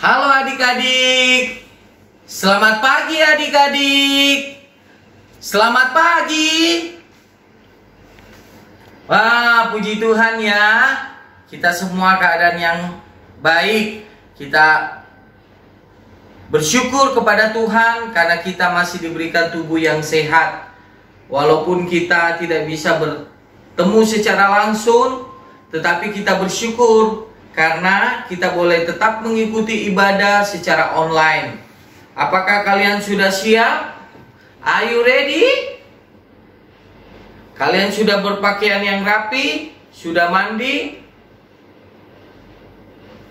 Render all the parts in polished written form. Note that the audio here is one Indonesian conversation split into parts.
Halo adik-adik. Selamat pagi adik-adik. Selamat pagi. Wah, puji Tuhan ya. Kita semua keadaan yang baik. Kita bersyukur kepada Tuhan karena kita masih diberikan tubuh yang sehat. Walaupun kita tidak bisa bertemu secara langsung, tetapi kita bersyukur karena kita boleh tetap mengikuti ibadah secara online. Apakah kalian sudah siap? Are you ready? Kalian sudah berpakaian yang rapi? Sudah mandi?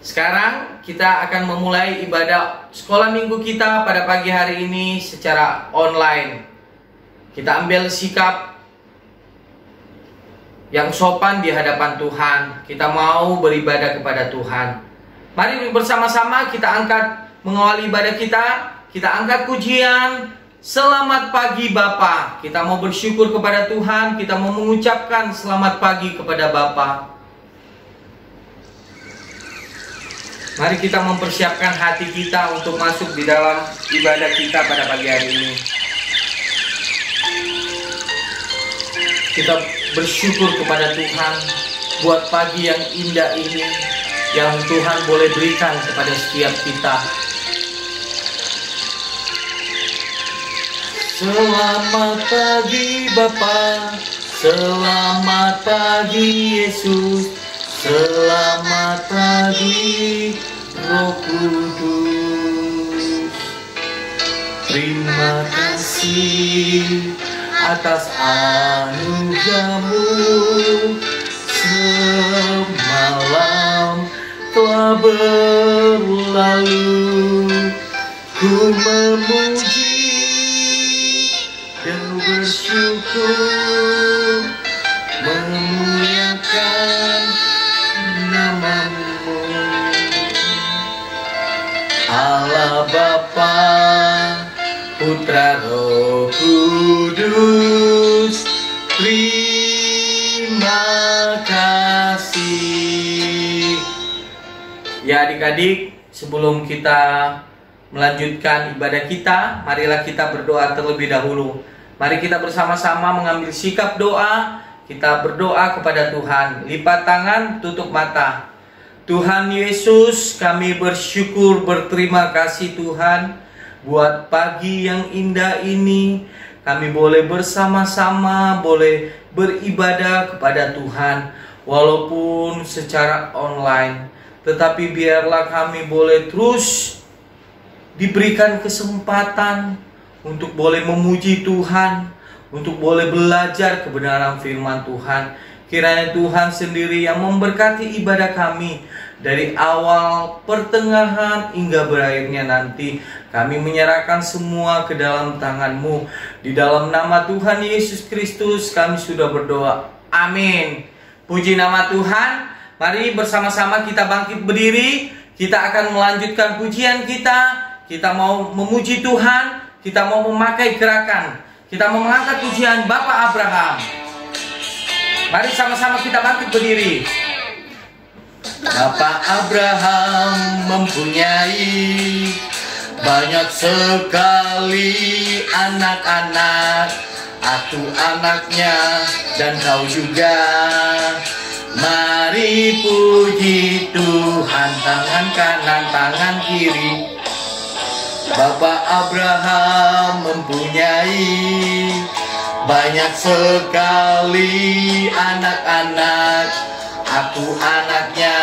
Sekarang kita akan memulai ibadah sekolah minggu kita pada pagi hari ini secara online. Kita ambil sikap yang sopan di hadapan Tuhan. Kita mau beribadah kepada Tuhan. Mari bersama-sama kita angkat mengawali ibadah kita. Kita angkat pujian. Selamat pagi Bapa. Kita mau bersyukur kepada Tuhan. Kita mau mengucapkan selamat pagi kepada Bapa. Mari kita mempersiapkan hati kita untuk masuk di dalam ibadah kita pada pagi hari ini. Kita bersyukur kepada Tuhan buat pagi yang indah ini yang Tuhan boleh berikan kepada setiap kita. Selamat pagi Bapa, selamat pagi Yesus, selamat pagi Roh Kudus. Terima kasih atas anugerah-Mu, semalam telah berlalu. Ku memuji dan bersyukur, memuliakan nama-Mu. Allah Bapa, Putra Roh Kudus, terima kasih. Ya adik-adik, sebelum kita melanjutkan ibadah kita, marilah kita berdoa terlebih dahulu. Mari kita bersama-sama mengambil sikap doa. Kita berdoa kepada Tuhan. Lipat tangan, tutup mata. Tuhan Yesus, kami bersyukur, berterima kasih Tuhan buat pagi yang indah ini. Kami boleh bersama-sama, boleh beribadah kepada Tuhan walaupun secara online. Tetapi biarlah kami boleh terus diberikan kesempatan untuk boleh memuji Tuhan, untuk boleh belajar kebenaran firman Tuhan. Kiranya Tuhan sendiri yang memberkati ibadah kami dari awal, pertengahan, hingga berakhirnya nanti. Kami menyerahkan semua ke dalam tangan-Mu. Di dalam nama Tuhan Yesus Kristus kami sudah berdoa. Amin. Puji nama Tuhan. Mari bersama-sama kita bangkit berdiri. Kita akan melanjutkan pujian kita. Kita mau memuji Tuhan. Kita mau memakai gerakan. Kita mau mengangkat pujian Bapak Abraham. Mari sama-sama kita bangkit berdiri. Bapak Abraham mempunyai banyak sekali anak-anak. Aku anaknya dan kau juga. Mari puji Tuhan, tangan kanan, tangan kiri. Bapak Abraham mempunyai banyak sekali anak-anak. Aku anaknya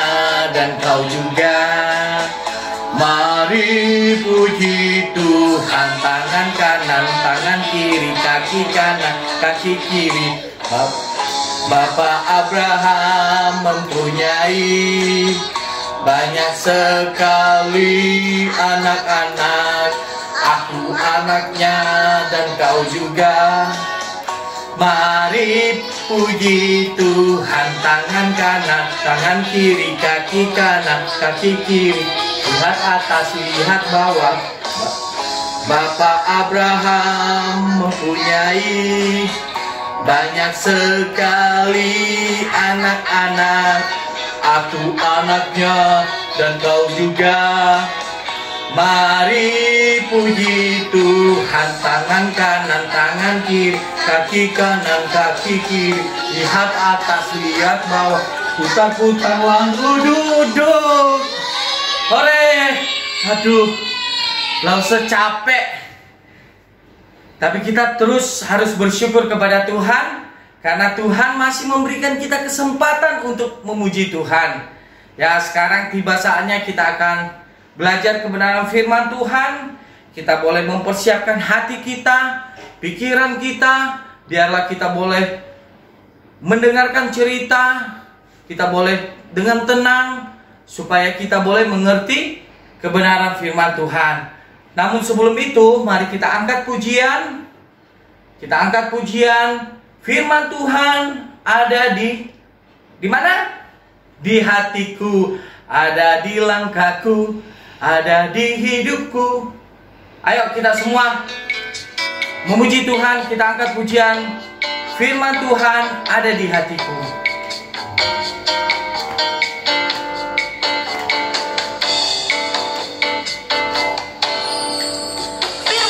dan kau juga. Mari puji Tuhan, tangan kanan, tangan kiri, kaki kanan, kaki kiri. Bapak Abraham mempunyai banyak sekali anak-anak. Aku anaknya dan kau juga. Mari puji Tuhan, tangan kanan, tangan kiri, kaki kanan, kaki kiri. Lihat atas, lihat bawah. Bapak Abraham mempunyai banyak sekali anak-anak. Aku anaknya dan kau juga. Mari puji Tuhan, tangan kanan, tangan kiri, kaki kanan, kaki kiri. Lihat atas, lihat bawah, putar-putar lalu duduk. Hore, aduh, langsung capek. Tapi kita terus harus bersyukur kepada Tuhan, karena Tuhan masih memberikan kita kesempatan untuk memuji Tuhan. Ya, sekarang tiba saatnya kita akan belajar kebenaran firman Tuhan. Kita boleh mempersiapkan hati kita, pikiran kita. Biarlah kita boleh mendengarkan cerita. Kita boleh dengan tenang, supaya kita boleh mengerti kebenaran firman Tuhan. Namun sebelum itu, mari kita angkat pujian. Kita angkat pujian. Firman Tuhan ada di mana? Di hatiku, ada di langkahku, ada di hidupku. Ayo kita semua memuji Tuhan. Kita angkat pujian. Firman Tuhan ada di hatiku.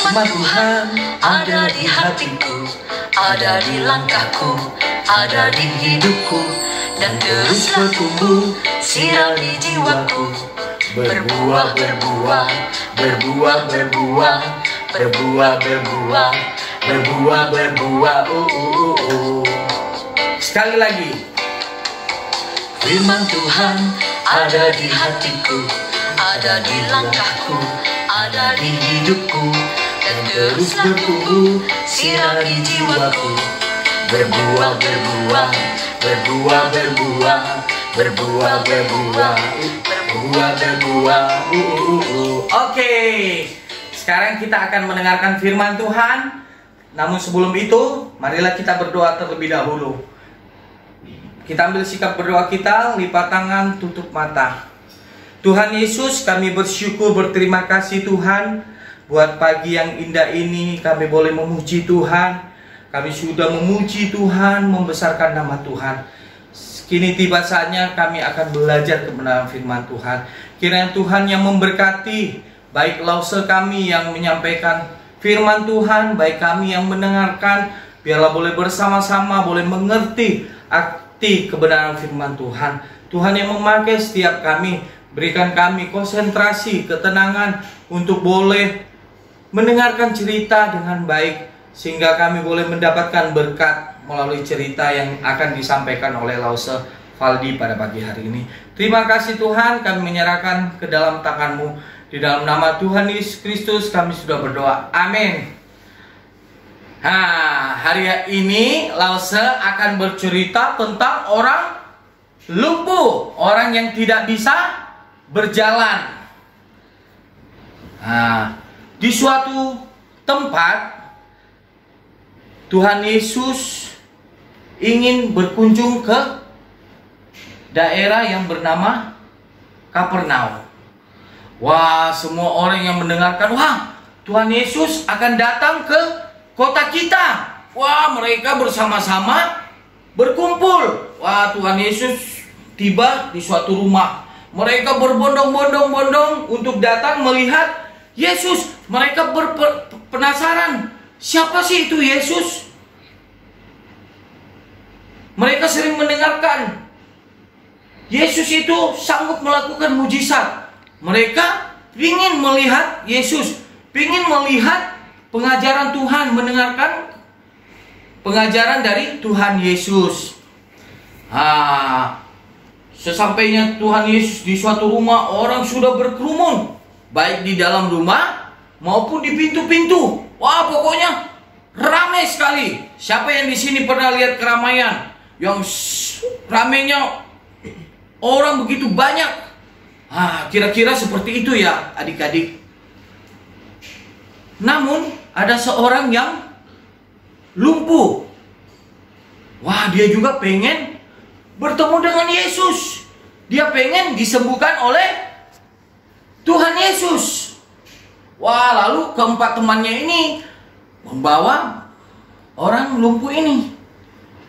Firman Tuhan ada di hatiku, ada di langkahku, ada di hidupku, dan terus bertumbuh, sirami jiwaku. Berbuah, berbuah, berbuah, berbuah, berbuah, berbuah, berbuah, berbuah. Sekali lagi. Firman Tuhan ada di hatiku, ada di langkahku, ada di hidupku, dan terus bertumbuh, sirami jiwaku. Berbuah, berbuah, berbuah, berbuah, berbuah, berbuah, berbuah, berbuah. Oke, sekarang kita akan mendengarkan firman Tuhan. Namun sebelum itu, marilah kita berdoa terlebih dahulu. Kita ambil sikap berdoa kita, lipat tangan, tutup mata. Tuhan Yesus, kami bersyukur, berterima kasih Tuhan, buat pagi yang indah ini kami boleh memuji Tuhan. Kami sudah memuji Tuhan, membesarkan nama Tuhan. Kini tiba saatnya kami akan belajar kebenaran firman Tuhan. Kiranya Tuhan yang memberkati, baik lause kami yang menyampaikan firman Tuhan, baik kami yang mendengarkan. Biarlah boleh bersama-sama, boleh mengerti arti kebenaran firman Tuhan. Tuhan yang memakai setiap kami, berikan kami konsentrasi, ketenangan untuk boleh mendengarkan cerita dengan baik, sehingga kami boleh mendapatkan berkat melalui cerita yang akan disampaikan oleh Lause Valdi pada pagi hari ini. Terima kasih Tuhan, kami menyerahkan ke dalam tangan-Mu. Di dalam nama Tuhan Yesus Kristus kami sudah berdoa. Amin. Hari ini Lause akan bercerita tentang orang lumpuh, orang yang tidak bisa berjalan. Di suatu tempat Tuhan Yesus ingin berkunjung ke daerah yang bernama Kapernaum. Wah, semua orang yang mendengarkan, wah, Tuhan Yesus akan datang ke kota kita. Wah, mereka bersama-sama berkumpul. Wah, Tuhan Yesus tiba di suatu rumah. Mereka berbondong-bondong untuk datang melihat Yesus. Mereka penasaran, siapa sih itu Yesus? Mereka sering mendengarkan Yesus itu sanggup melakukan mujizat. Mereka ingin melihat Yesus, ingin melihat pengajaran Tuhan, mendengarkan pengajaran dari Tuhan Yesus. Sesampainya Tuhan Yesus di suatu rumah, orang sudah berkerumun, baik di dalam rumah maupun di pintu-pintu. Wah, pokoknya ramai sekali. Siapa yang di sini pernah lihat keramaian? Yang ramainya orang begitu banyak. Kira-kira seperti itu ya adik-adik. Namun ada seorang yang lumpuh. Wah, dia juga pengen bertemu dengan Yesus. Dia pengen disembuhkan oleh Tuhan Yesus. Wah, lalu keempat temannya ini membawa orang lumpuh ini.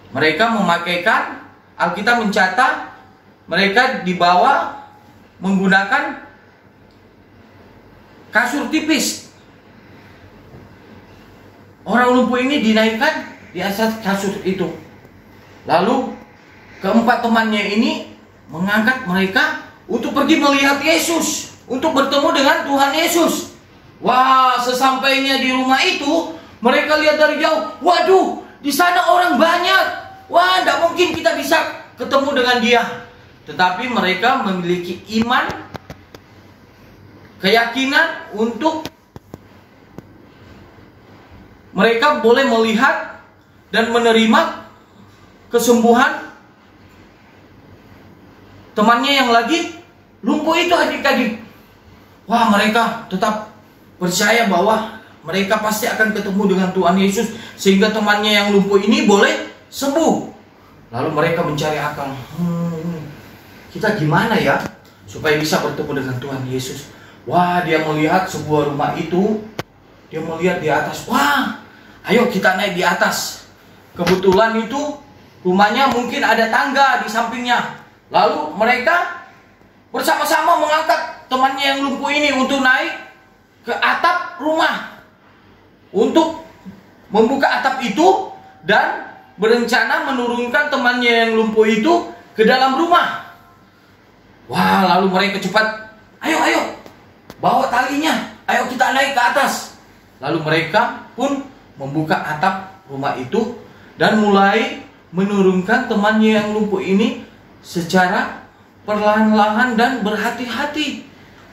Mereka memakaikan, Alkitab mencatat, mereka dibawa menggunakan kasur tipis. Orang lumpuh ini dinaikkan di atas kasur itu. Lalu keempat temannya ini mengangkat mereka untuk pergi melihat Yesus, untuk bertemu dengan Tuhan Yesus. Wah, sesampainya di rumah itu, mereka lihat dari jauh. Waduh, di sana orang banyak. Wah, tidak mungkin kita bisa ketemu dengan dia. Tetapi mereka memiliki iman, keyakinan untuk mereka boleh melihat dan menerima kesembuhan temannya yang lagi lumpuh itu, adik-adik. Wah, mereka tetap percaya bahwa mereka pasti akan ketemu dengan Tuhan Yesus, sehingga temannya yang lumpuh ini boleh sembuh. Lalu mereka mencari akal, kita gimana ya supaya bisa bertemu dengan Tuhan Yesus? Wah, dia melihat sebuah rumah itu, dia melihat di atas. Wah, ayo kita naik di atas. Kebetulan itu rumahnya mungkin ada tangga di sampingnya. Lalu mereka bersama-sama mengangkat temannya yang lumpuh ini untuk naik ke atap rumah, untuk membuka atap itu dan berencana menurunkan temannya yang lumpuh itu ke dalam rumah. Wah, lalu mereka cepat, ayo, bawa talinya, ayo kita naik ke atas. Lalu mereka pun membuka atap rumah itu dan mulai menurunkan temannya yang lumpuh ini secara perlahan-lahan dan berhati-hati.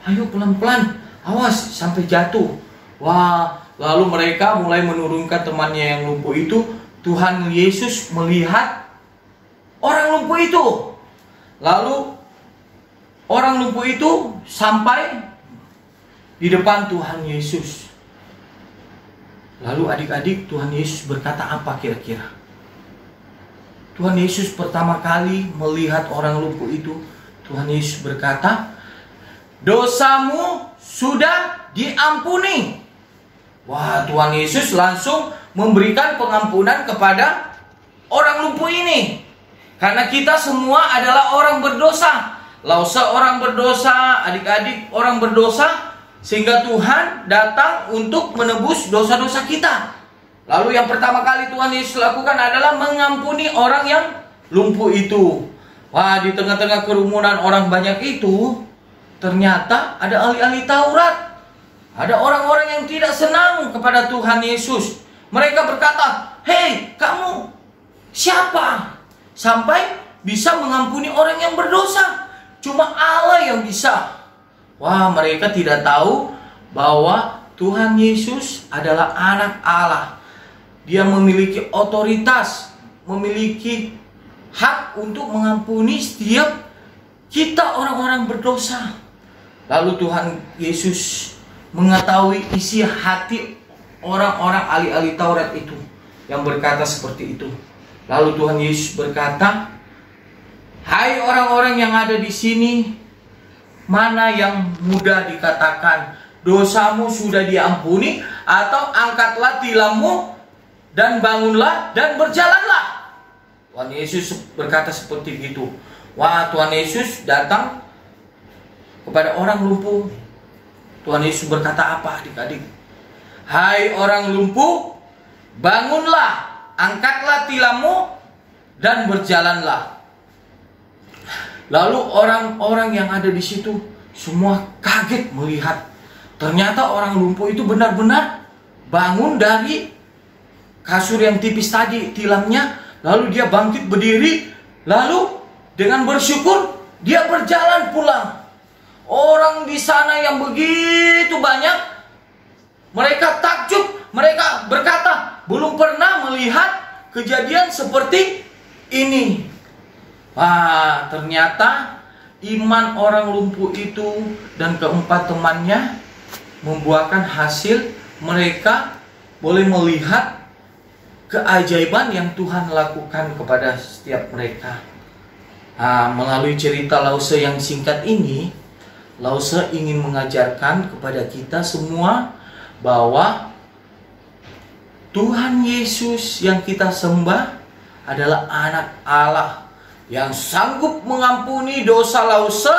Ayo pelan-pelan, awas sampai jatuh. Wah, lalu mereka mulai menurunkan temannya yang lumpuh itu. Tuhan Yesus melihat orang lumpuh itu. Lalu orang lumpuh itu sampai di depan Tuhan Yesus. Lalu adik-adik, Tuhan Yesus berkata apa kira-kira? Tuhan Yesus pertama kali melihat orang lumpuh itu, Tuhan Yesus berkata, dosamu sudah diampuni. Wah, Tuhan Yesus langsung memberikan pengampunan kepada orang lumpuh ini. Karena kita semua adalah orang berdosa. Lalu seorang berdosa, adik-adik orang berdosa, sehingga Tuhan datang untuk menebus dosa-dosa kita. Lalu yang pertama kali Tuhan Yesus lakukan adalah mengampuni orang yang lumpuh itu. Wah, di tengah-tengah kerumunan orang banyak itu, ternyata ada ahli-ahli Taurat. Ada orang-orang yang tidak senang kepada Tuhan Yesus. Mereka berkata, hei, kamu siapa? Sampai bisa mengampuni orang yang berdosa. Cuma Allah yang bisa. Wah, mereka tidak tahu bahwa Tuhan Yesus adalah anak Allah. Dia memiliki otoritas, memiliki hak untuk mengampuni setiap kita orang-orang berdosa. Lalu Tuhan Yesus mengetahui isi hati orang-orang ahli-ahli Taurat itu yang berkata seperti itu. Lalu Tuhan Yesus berkata, hai orang-orang yang ada di sini, mana yang mudah dikatakan dosamu sudah diampuni, atau angkatlah tilammu dan bangunlah dan berjalanlah. Tuhan Yesus berkata seperti itu. Wah, Tuhan Yesus datang kepada orang lumpuh. Tuhan Yesus berkata apa adik-adik? Hai orang lumpuh, bangunlah, angkatlah tilammu dan berjalanlah. Lalu orang-orang yang ada di situ semua kaget melihat ternyata orang lumpuh itu benar-benar bangun dari kasur yang tipis tadi, tilamnya. Lalu dia bangkit berdiri, lalu dengan bersyukur dia berjalan pulang. Orang di sana yang begitu banyak, mereka takjub, mereka berkata, belum pernah melihat kejadian seperti ini. Wah, ternyata iman orang lumpuh itu dan keempat temannya membuahkan hasil. Mereka boleh melihat keajaiban yang Tuhan lakukan kepada setiap mereka. Melalui cerita Lause yang singkat ini, Lause ingin mengajarkan kepada kita semua bahwa Tuhan Yesus yang kita sembah adalah anak Allah yang sanggup mengampuni dosa Lause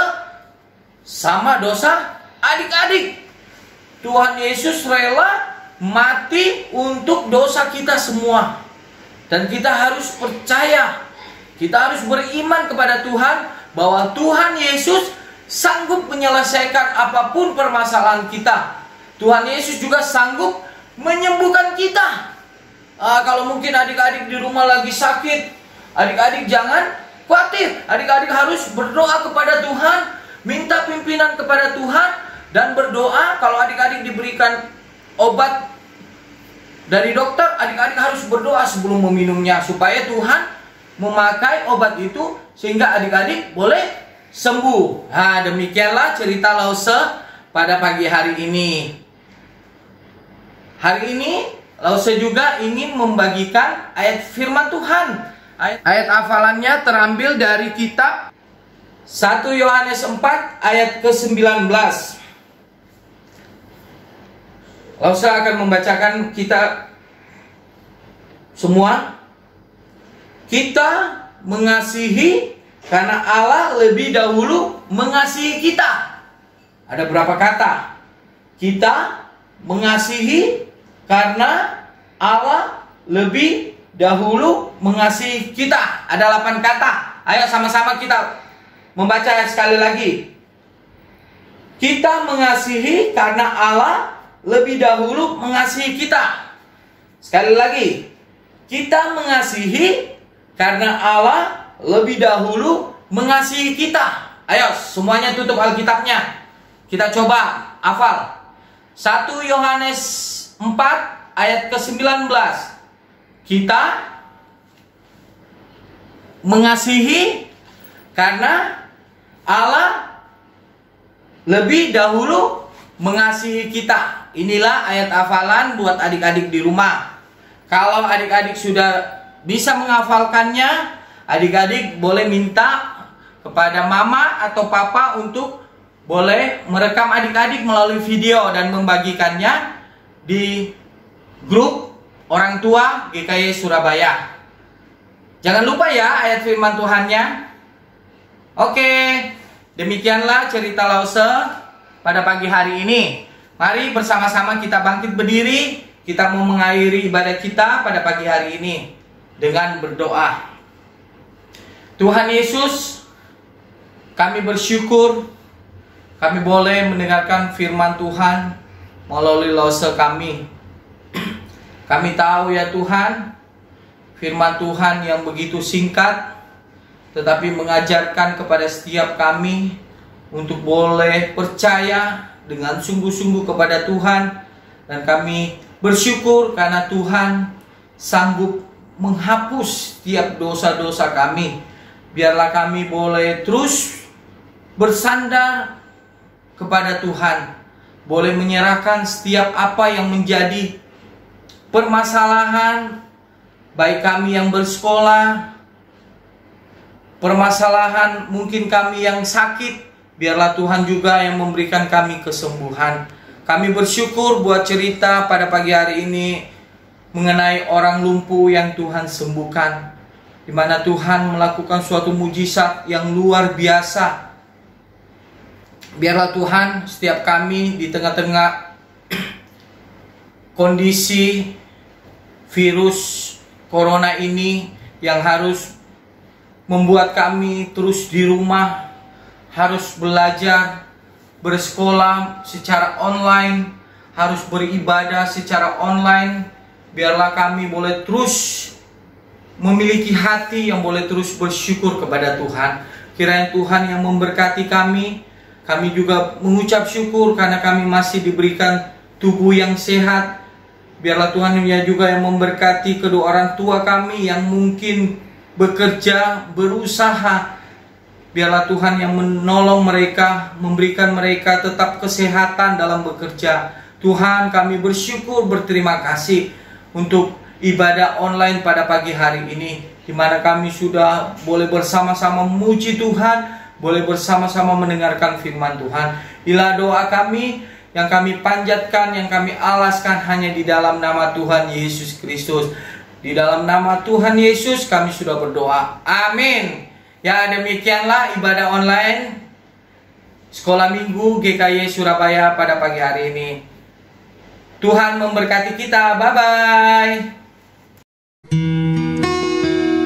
sama dosa adik-adik. Tuhan Yesus rela mati untuk dosa kita semua. Dan kita harus percaya, kita harus beriman kepada Tuhan bahwa Tuhan Yesus sanggup menyelesaikan apapun permasalahan kita. Tuhan Yesus juga sanggup menyembuhkan kita. Kalau mungkin adik-adik di rumah lagi sakit, adik-adik jangan khawatir. Adik-adik harus berdoa kepada Tuhan, minta pimpinan kepada Tuhan, dan berdoa. Kalau adik-adik diberikan obat dari dokter, adik-adik harus berdoa sebelum meminumnya, supaya Tuhan memakai obat itu sehingga adik-adik boleh sembuh. Nah, demikianlah cerita Lause pada pagi hari ini. Hari ini Lause juga ingin membagikan ayat firman Tuhan. Ayat hafalannya terambil dari kitab 1 Yohanes 4 ayat ke-19. Lause akan membacakan kita semua. Kita mengasihi karena Allah lebih dahulu mengasihi kita. Ada berapa kata? Kita mengasihi karena Allah lebih dahulu mengasihi kita. Ada 8 kata. Ayo sama-sama kita membaca sekali lagi. Kita mengasihi karena Allah lebih dahulu mengasihi kita. Sekali lagi. Kita mengasihi karena Allah lebih dahulu mengasihi kita. Ayo semuanya tutup Alkitabnya. Kita coba hafal. 1 Yohanes 4 ayat ke-19. Kita mengasihi karena Allah lebih dahulu mengasihi kita. Inilah ayat hafalan buat adik-adik di rumah. Kalau adik-adik sudah bisa menghafalkannya, adik-adik boleh minta kepada mama atau papa untuk boleh merekam adik-adik melalui video dan membagikannya di grup orang tua GKY Surabaya. Jangan lupa ya ayat firman Tuhannya. Oke, demikianlah cerita Lause pada pagi hari ini. Mari bersama-sama kita bangkit berdiri. Kita mau mengakhiri ibadah kita pada pagi hari ini dengan berdoa. Tuhan Yesus, kami bersyukur kami boleh mendengarkan firman Tuhan melalui Lause kami. Kami tahu ya Tuhan, firman Tuhan yang begitu singkat tetapi mengajarkan kepada setiap kami untuk boleh percaya dengan sungguh-sungguh kepada Tuhan. Dan kami bersyukur karena Tuhan sanggup menghapus setiap dosa-dosa kami. Biarlah kami boleh terus bersandar kepada Tuhan, boleh menyerahkan setiap apa yang menjadi permasalahan, baik kami yang bersekolah, permasalahan mungkin kami yang sakit, biarlah Tuhan juga yang memberikan kami kesembuhan. Kami bersyukur buat cerita pada pagi hari ini mengenai orang lumpuh yang Tuhan sembuhkan, di mana Tuhan melakukan suatu mujizat yang luar biasa. Biarlah Tuhan setiap kami di tengah-tengah kondisi virus corona ini yang harus membuat kami terus di rumah, harus belajar, bersekolah secara online, harus beribadah secara online. Biarlah kami boleh terus memiliki hati yang boleh terus bersyukur kepada Tuhan. Kiranya Tuhan yang memberkati kami. Kami juga mengucap syukur karena kami masih diberikan tubuh yang sehat. Biarlah Tuhan juga yang memberkati kedua orang tua kami yang mungkin bekerja, berusaha. Biarlah Tuhan yang menolong mereka, memberikan mereka tetap kesehatan dalam bekerja. Tuhan, kami bersyukur, berterima kasih untuk ibadah online pada pagi hari ini, di mana kami sudah boleh bersama-sama memuji Tuhan, boleh bersama-sama mendengarkan firman Tuhan. Inilah doa kami yang kami panjatkan, yang kami alaskan hanya di dalam nama Tuhan Yesus Kristus. Di dalam nama Tuhan Yesus kami sudah berdoa. Amin. Ya, demikianlah ibadah online Sekolah Minggu GKY Surabaya pada pagi hari ini. Tuhan memberkati kita. Bye-bye.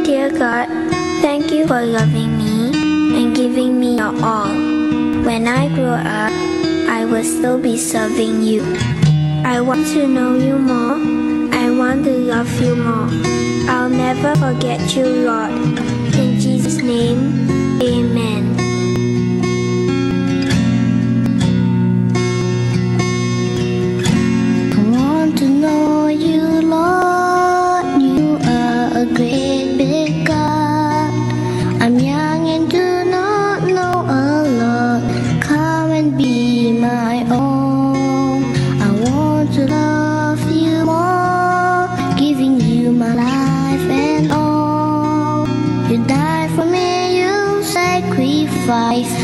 Dear God, thank you for loving me and giving me your all. When I grow up, I will still be serving you. I want to know you more. I want to love you more. I'll never forget you, Lord. In Jesus' name, amen. I want to know you, Lord. You are a great big God. I'm young and do not know a lot. Come and be my own. I want to love you more, giving you my life and all. You died for me, you sacrificed